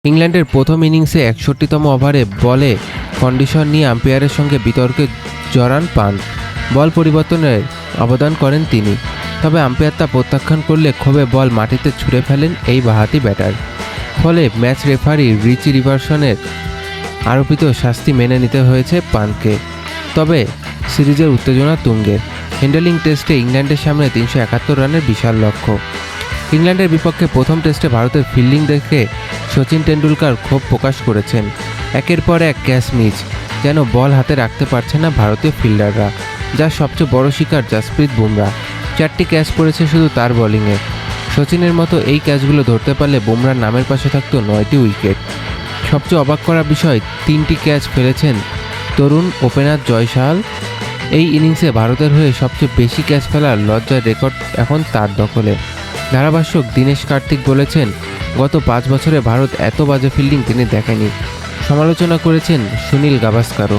ইংল্যান্ডের প্রথম ইনিংসে ৬১তম ওভারে বলে কন্ডিশন নিয়ে আম্পায়ারের সঙ্গে বিতর্কে জড়ান পান্ট। বল পরিবর্তনের আবেদন করেন তিনি, তবে আম্পায়ার তা প্রত্যাখ্যান করলে ক্ষোভে বল মাটিতে ছুঁড়ে ফেলেন এই বাঁহাতি ব্যাটার। ফলে ম্যাচ রেফারি রিচি রিভারসনের আরোপিত শাস্তি মেনে নিতে হয়েছে পান্টকে। তবে সিরিজের উত্তেজনা তুঙ্গে। হ্যান্ডলিং টেস্টে ইংল্যান্ডের সামনে ৩৭১ রানের বিশাল লক্ষ্য। ইংল্যান্ডের বিপক্ষে প্রথম টেস্টে ভারতের ফিল্ডিং দেখে সচিন টেন্ডুলকার ক্ষোভ প্রকাশ করেছেন। একের পর এক ক্যাচ মিস, যেন বল হাতে রাখতে পারছে না ভারতীয় ফিল্ডাররা। যার সবচেয়ে বড় শিকার জাসপ্রীত বুমরা। ৪টি ক্যাচ পড়েছে শুধু তার বোলিংয়ে। সচিনের মতো এই ক্যাচগুলো ধরতে পারলে বুমরার নামের পাশে থাকতো ৯টি উইকেট। সবচেয়ে অবাক করা বিষয়, ৩টি ক্যাচ ফেলেছেন তরুণ ওপেনার জয় সাহাল। এই ইনিংসে ভারতের হয়ে সবচেয়ে বেশি ক্যাচ ফেলার লজ্জার রেকর্ড এখন তার দখলে। ধারাভাষ্যক দীনেশ কার্তিক বলেছেন, গত ৫ বছরে ভারত এত বাজে ফিল্ডিং তিনি দেখেনি। সমালোচনা করেছেন সুনীল গাভাস্কারও।